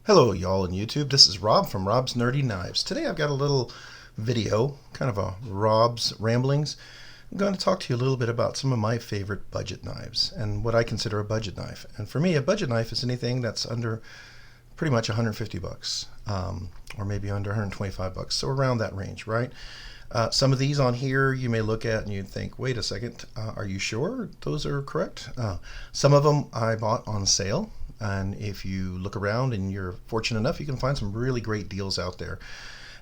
Hello y'all on YouTube, this is Rob from Rob's Nerdy Knives. Today I've got a little video, kind of a Rob's ramblings. I'm going to talk to you a little bit about some of my favorite budget knives and what I consider a budget knife. And for me, a budget knife is anything that's under pretty much 150 bucks, or maybe under 125 bucks, so around that range, right? Some of these on here you may look at and you'd think, wait a second, are you sure those are correct? Some of them I bought on sale. And if you look around and you're fortunate enough, you can find some really great deals out there.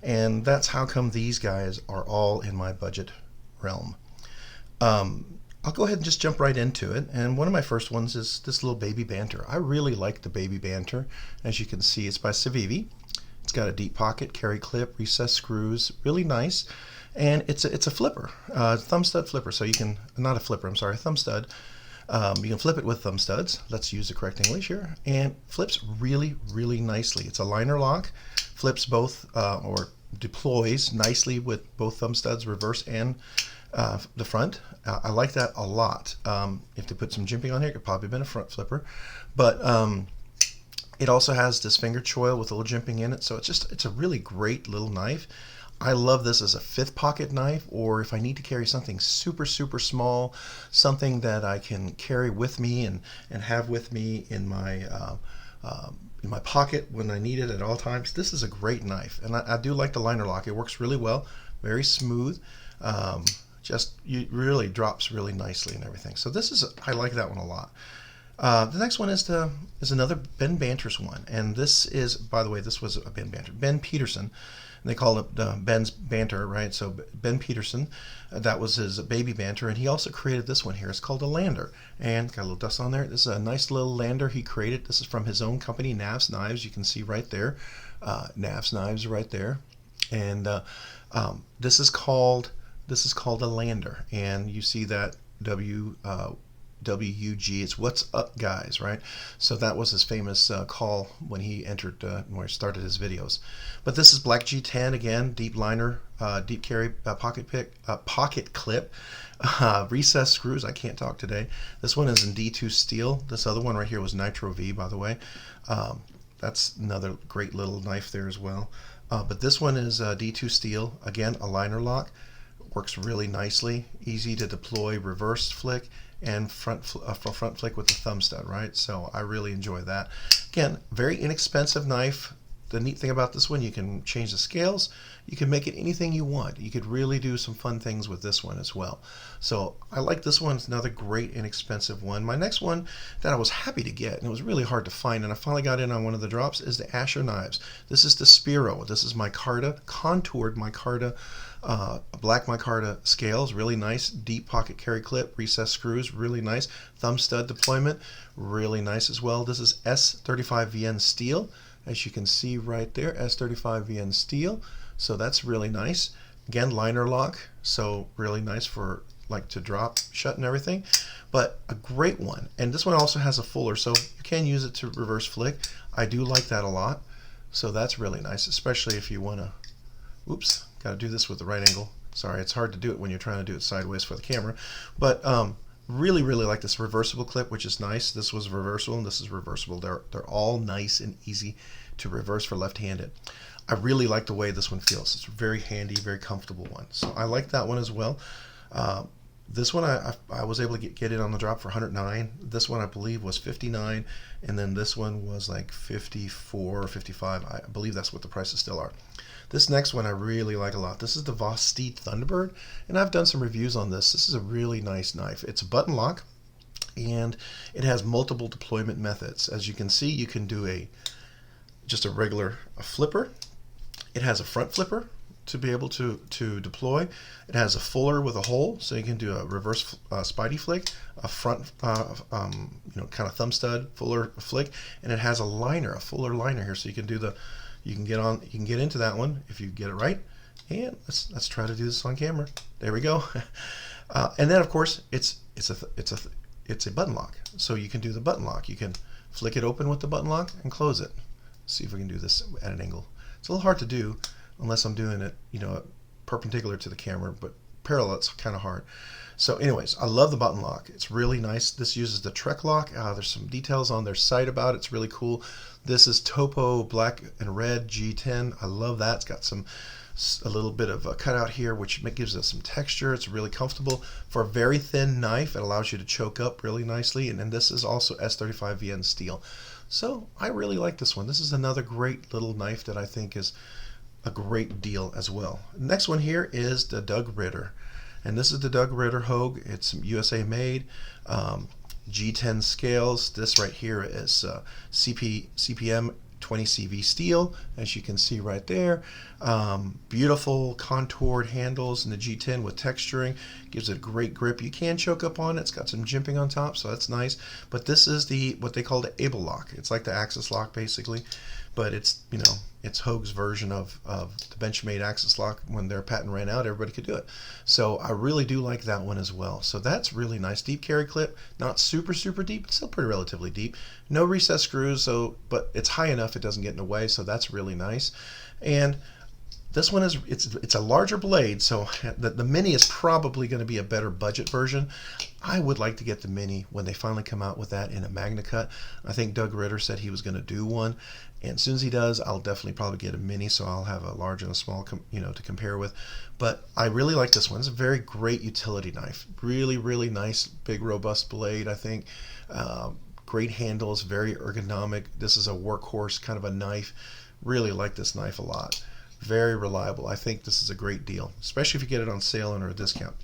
And that's how come these guys are all in my budget realm. I'll go ahead and just jump right into it. And one of my first ones is this little baby Banter. I really like the baby Banter. As you can see, it's by Civivi. It's got a deep pocket, carry clip, recessed screws, really nice. And it's a flipper, thumb stud flipper. So you can, not a flipper, I'm sorry, a thumb stud. You can flip it with thumb studs. Let's use the correct English here. And flips really, really nicely. It's a liner lock. Flips both, or deploys nicely with both thumb studs, reverse and the front. I like that a lot. If they put some jimping on here, it could probably have been a front flipper. But it also has this finger choil with a little jimping in it. So it's a really great little knife. I love this as a fifth pocket knife, or if I need to carry something super, super small, something that I can carry with me and have with me in my pocket when I need it at all times. This is a great knife, and I do like the liner lock. It works really well, very smooth. It really drops really nicely and everything. So I like that one a lot. The next one is another Ben Banter's one, and this is, by the way, this was a Ben Banter, Ben Peterson. They call it Ben's Banter, right? So Ben Peterson, that was his baby Banter, and he also created this one here. It's called a Lander, and got a little dust on there. This is a nice little Lander he created. This is from his own company, Knafs Knives. You can see right there, Knafs Knives right there, and this is called a Lander, and you see that WUG, it's what's up guys, right? So that was his famous call when he when he started his videos. But this is black G10 again, deep liner, deep carry, pocket clip, recessed screws. I can't talk today. This one is in D2 steel. This other one right here was Nitro V, by the way. That's another great little knife there as well. But this one is D2 steel, again a liner lock. Works really nicely, easy to deploy, reverse flick, and front flick with the thumb stud, right? So I really enjoy that. Again, very inexpensive knife. The neat thing about this one, you can change the scales. You can make it anything you want. You could really do some fun things with this one as well. So I like this one. It's another great inexpensive one. My next one that I was happy to get, and it was really hard to find, and I finally got in on one of the drops, is the Asher knives. This is the Spiro. This is micarta, contoured micarta, black micarta scales, really nice, deep pocket carry clip, recessed screws, really nice, thumb stud deployment, really nice as well. This is S35VN steel, as you can see right there, S35VN steel, so that's really nice. Again, liner lock, so really nice for like to drop shut and everything, but a great one. And this one also has a fuller, so you can use it to reverse flick. I do like that a lot, so that's really nice, especially if you want to, oops, got to do this with the right angle. Sorry, it's hard to do it when you're trying to do it sideways for the camera. But really, really like this reversible clip, which is nice. This was reversible, and this is reversible. They're all nice and easy to reverse for left-handed. I really like the way this one feels. It's a very handy, very comfortable one. So I like that one as well. This one I was able to get it on the drop for $109. This one I believe was $59, and then this one was like $54 or $55. I believe that's what the prices still are. This next one I really like a lot. This is the Vosteed Thunderbird, and I've done some reviews on this. This is a really nice knife. It's a button lock, and it has multiple deployment methods. As you can see, you can do just a regular flipper. It has a front flipper to be able to deploy. It has a fuller with a hole, so you can do a reverse spidey flick, a front kind of thumb stud fuller flick, and it has a fuller liner here, so you can do you can get into that one if you get it right. And let's try to do this on camera. There we go. And then of course it's a button lock, so you can do the button lock. You can flick it open with the button lock and close it. See if we can do this at an angle. It's a little hard to do unless I'm doing it, perpendicular to the camera, but parallel, it's kind of hard. So anyways, I love the button lock. It's really nice. This uses the Trek lock. There's some details on their site about it. It's really cool. This is Topo black and red G10. I love that. It's got a little bit of a cutout here, which gives it some texture. It's really comfortable. For a very thin knife, it allows you to choke up really nicely. And then this is also S35VN steel. So I really like this one. This is another great little knife that I think is a great deal as well. Next one here is the Doug Ritter. And this is the Doug Ritter Hogue. It's USA made. G10 scales. This right here is CPM 20 CV steel, as you can see right there. Beautiful contoured handles in the G10 with texturing. Gives it a great grip. You can choke up on it. It's got some jimping on top, so that's nice. But this is what they call the Able lock. It's like the Axis lock basically, but it's it's Hogue's version of the Benchmade Axis lock. When their patent ran out, everybody could do it. So I really do like that one as well. So that's really nice. Deep carry clip, not super deep, but still pretty relatively deep. No recessed screws, but it's high enough it doesn't get in the way, so that's really nice. And this one is it's a larger blade, so the Mini is probably going to be a better budget version. I would like to get the Mini when they finally come out with that in a Magna Cut. I think Doug Ritter said he was going to do one, and as soon as he does, I'll definitely probably get a Mini, so I'll have a large and a small to compare with. But I really like this one. It's a very great utility knife. Really nice, big, robust blade, I think. Great handles, very ergonomic. This is a workhorse kind of a knife. Really like this knife a lot. Very reliable. I think this is a great deal, especially if you get it on sale under a discount.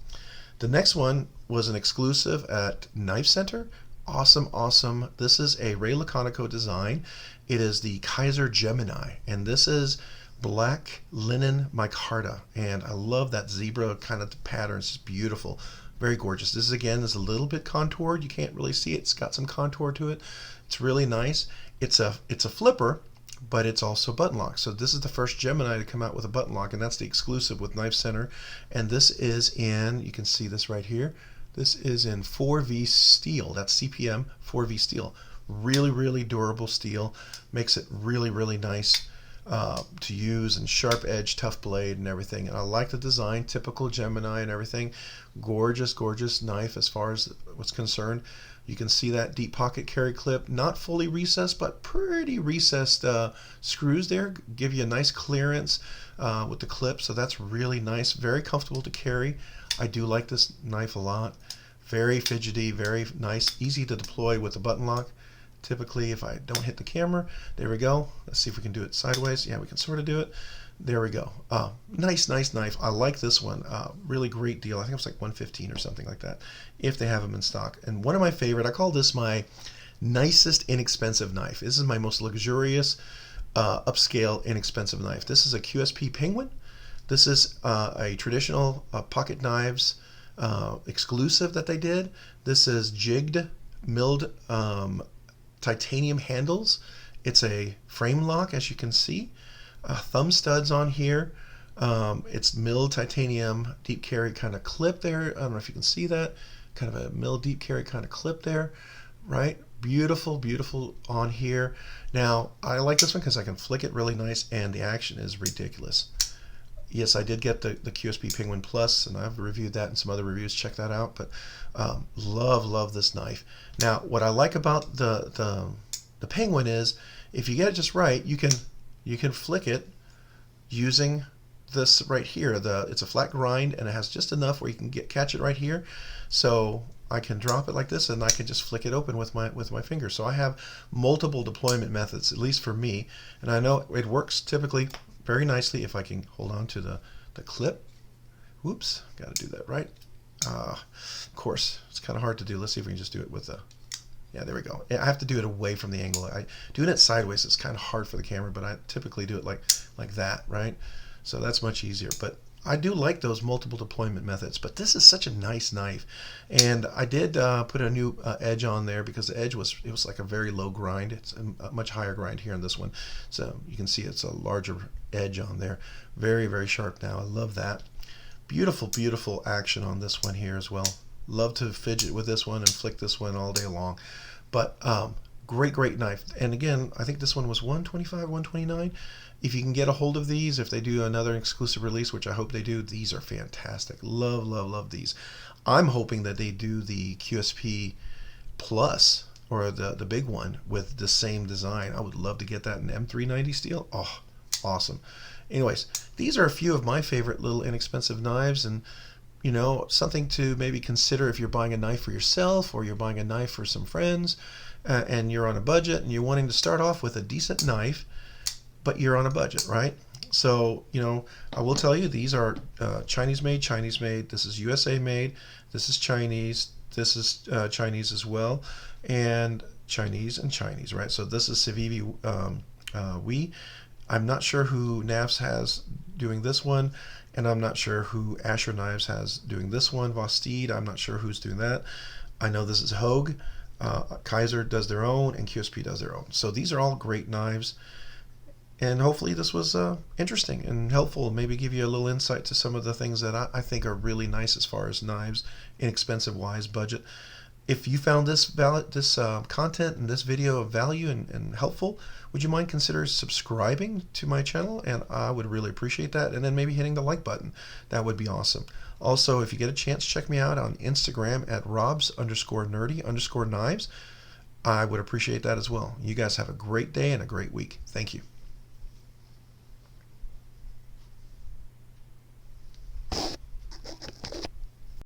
The next one was an exclusive at Knife Center. Awesome. This is a Ray Laconico design. It is the Kizer Gemini, and this is black linen micarta, and I love that zebra kind of pattern. It's just beautiful. Very gorgeous. This is a little bit contoured. You can't really see it. It's got some contour to it. It's really nice. It's a flipper, but it's also button lock. So this is the first Gemini to come out with a button lock, and that's the exclusive with Knife Center. And this is in, you can see this right here, this is in 4V steel. That's CPM 4V steel. Really durable steel. Makes it really nice to use, and sharp edge, tough blade and everything. And I like the design, typical Gemini and everything. Gorgeous knife as far as what's concerned. You can see that deep pocket carry clip, not fully recessed, but pretty recessed screws there. Give you a nice clearance with the clip, so that's really nice. Very comfortable to carry. I do like this knife a lot. Very fidgety, very nice, easy to deploy with the button lock. Typically, if I don't hit the camera, there we go. Let's see if we can do it sideways. Yeah, we can sort of do it. There we go. Nice knife. I like this one. Really great deal. I think it was like $115 or something like that, if they have them in stock. And one of my favorite, I call this my nicest inexpensive knife. This is my most luxurious, upscale, inexpensive knife. This is a QSP Penguin. This is a traditional pocket knives exclusive that they did. This is jigged, milled titanium handles. It's a frame lock, as you can see. Thumb studs on here. It's milled titanium deep carry kind of clip there. I don't know if you can see that. Kind of a milled deep carry kind of clip there, right? Beautiful on here. Now, I like this one because I can flick it really nice, and the action is ridiculous. Yes, I did get the QSP Penguin Plus, and I've reviewed that in some other reviews. Check that out. But love this knife. Now, what I like about the Penguin is, if you get it just right, you can flick it using this right here. It's a flat grind, and it has just enough where you can catch it right here. So I can drop it like this, and I can just flick it open with my finger. So I have multiple deployment methods, at least for me, and I know it works typically very nicely if I can hold on to the clip. Whoops, got to do that right. Of course, it's kind of hard to do. Let's see if we can just do it with yeah, there we go. I have to do it away from the angle. Doing it sideways is kind of hard for the camera, but I typically do it like that, right? So that's much easier. But I do like those multiple deployment methods. But this is such a nice knife, and I did put a new edge on there because the edge was like a very low grind. It's a much higher grind here on this one, so you can see it's a larger edge on there. Very sharp now. I love that. Beautiful action on this one here as well. Love to fidget with this one and flick this one all day long. But Great knife. And again, I think this one was 125, 129. If you can get a hold of these, if they do another exclusive release, which I hope they do, these are fantastic. Love these. I'm hoping that they do the QSP Plus, or the big one with the same design. I would love to get that in M390 steel. Oh, awesome. Anyways, these are a few of my favorite little inexpensive knives, and something to maybe consider if you're buying a knife for yourself or you're buying a knife for some friends, and you're on a budget and you're wanting to start off with a decent knife, but you're on a budget, right? So, I will tell you, these are Chinese made. This is USA made. This is Chinese. This is Chinese as well. And Chinese, right? So this is Civivi Wii. I'm not sure who Knafs has doing this one, and I'm not sure who Asher Knives has doing this one. Vosteed, I'm not sure who's doing that. I know this is Hogue. Kizer does their own, and QSP does their own. So these are all great knives. And hopefully this was interesting and helpful, maybe give you a little insight to some of the things that I think are really nice as far as knives, inexpensive wise, budget. If you found this content and this video of value and helpful, would you mind consider subscribing to my channel? And I would really appreciate that. And then maybe hitting the like button. That would be awesome. Also, if you get a chance, check me out on Instagram at robs_nerdy_knives. I would appreciate that as well. You guys have a great day and a great week. Thank you.